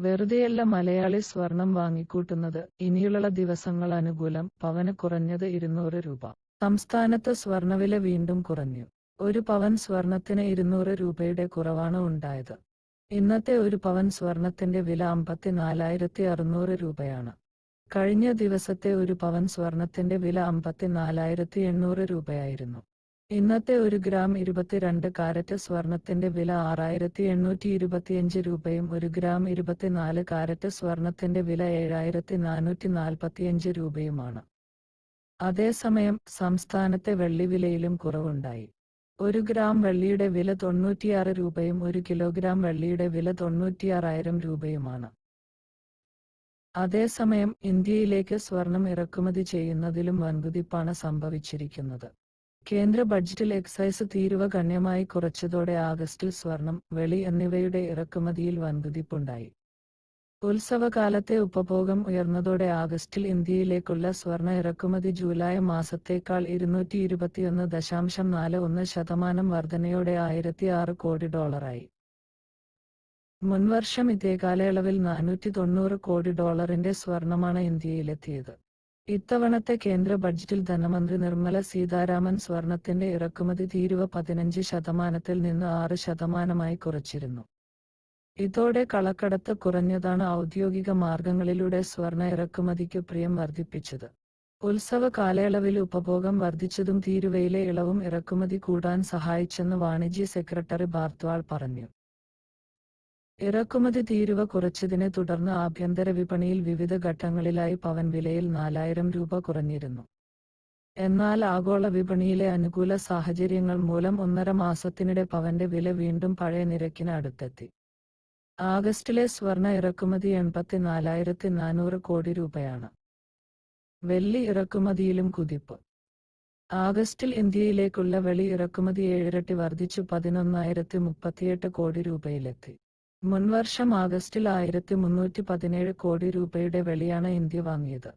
വെറുതെയല്ല മലയാളി സ്വർണം വാങ്ങിക്കൂട്ടുന്നത്. ഇനിയുള്ള ദിവസങ്ങൾ അനുകൂലം. പവന് കുറഞ്ഞത് 200 രൂപ. സംസ്ഥാനത്ത് സ്വർണവില വീണ്ടും കുറഞ്ഞു. ഒരു പവൻ സ്വർണത്തിന് 200 രൂപയുടെ കുറവാണ് ഉണ്ടായത്. ഇന്നത്തെ ഒരു പവൻ സ്വർണത്തിന്റെ വില 54,600 രൂപയാണ്. കഴിഞ്ഞ ദിവസത്തെ ഒരു പവൻ സ്വർണത്തിന്റെ വില 54,800 രൂപയായിരുന്നു. ഇന്നത്തെ 1 ഗ്രാം 22 കാരറ്റ് സ്വർണത്തിന്റെ വില 6,825 രൂപയും 1 ഗ്രാം 24 കാരറ്റ് സ്വർണത്തിന്റെ വില 7,445 രൂപയുമാണ്. അതേസമയം സംസ്ഥാനത്തെ വെള്ളിവിലയിലും കുറവുണ്ടായി. 1 ഗ്രാം വെള്ളിയുടെ വില 96 രൂപയും 1 കിലോഗ്രാം വെള്ളിയുടെ വില 96,000 രൂപയുമാണ്. അതേസമയം ഇന്ത്യയിലേക്ക് സ്വർണം ഇറക്കുമതി ചെയ്യുന്നതിലും വൻകുതിപ്പാണ് സംഭവിച്ചിരിക്കുന്നത്. കേന്ദ്ര ബഡ്ജറ്റിൽ എക്സൈസ് തീരുവ ഗണ്യമായി കുറച്ചതോടെ ആഗസ്റ്റിൽ സ്വർണം, വെള്ളി എന്നിവയുടെ ഇറക്കുമതിയിൽ വൻകുതിപ്പുണ്ടായി. ഉത്സവകാലത്തെ ഉപഭോഗം ഉയർന്നതോടെ ആഗസ്റ്റിൽ ഇന്ത്യയിലേക്കുള്ള സ്വർണ ഇറക്കുമതി ജൂലൈ മാസത്തേക്കാൾ 221.41% വർധനയോടെ $1,006 കോടി ആയി. മുൻവർഷം ഇതേ കാലയളവിൽ $490 കോടി സ്വർണമാണ് ഇന്ത്യയിലെത്തിയത്. ഇത്തവണത്തെ കേന്ദ്ര ബഡ്ജറ്റിൽ ധനമന്ത്രി നിർമ്മല സീതാരാമൻ സ്വർണത്തിന്റെ ഇറക്കുമതി തീരുവ 15% നിന്ന് 6% കുറച്ചിരുന്നു. ഇതോടെ കളക്കടത്ത് കുറഞ്ഞതാണ് ഔദ്യോഗിക മാർഗങ്ങളിലൂടെ സ്വർണ ഇറക്കുമതിക്ക് പ്രിയം വർദ്ധിപ്പിച്ചത്. ഉത്സവ കാലയളവിൽ ഉപഭോഗം വർദ്ധിച്ചതും തീരുവയിലെ ഇളവും ഇറക്കുമതി കൂടാൻ സഹായിച്ചെന്ന് വാണിജ്യ സെക്രട്ടറി ബാർത്വാൾ പറഞ്ഞു. ഇറക്കുമതി തീരുവ കുറച്ചതിനെ തുടർന്ന് ആഭ്യന്തര വിപണിയിൽ വിവിധ ഘട്ടങ്ങളിലായി പവൻ വിലയിൽ 4,000 രൂപ കുറഞ്ഞിരുന്നു. എന്നാൽ ആഗോള വിപണിയിലെ അനുകൂല സാഹചര്യങ്ങൾ മൂലം 1.5 മാസത്തിനിടെ പവന്റെ വില വീണ്ടും പഴയ നിരക്കിന് അടുത്തെത്തി. ആഗസ്റ്റിലെ സ്വർണ ഇറക്കുമതി 84,400 കോടി രൂപയാണ്. വെള്ളി ഇറക്കുമതിയിലും കുതിപ്പ്. ആഗസ്റ്റിൽ ഇന്ത്യയിലേക്കുള്ള വെള്ളി ഇറക്കുമതി 7 ഇരട്ടി വർദ്ധിച്ചു 11,038 കോടി രൂപയിലെത്തി. മുൻവർഷം ആഗസ്റ്റിൽ 1,317 കോടി രൂപയുടെ വെള്ളിയാണ് ഇന്ത്യ വാങ്ങിയത്.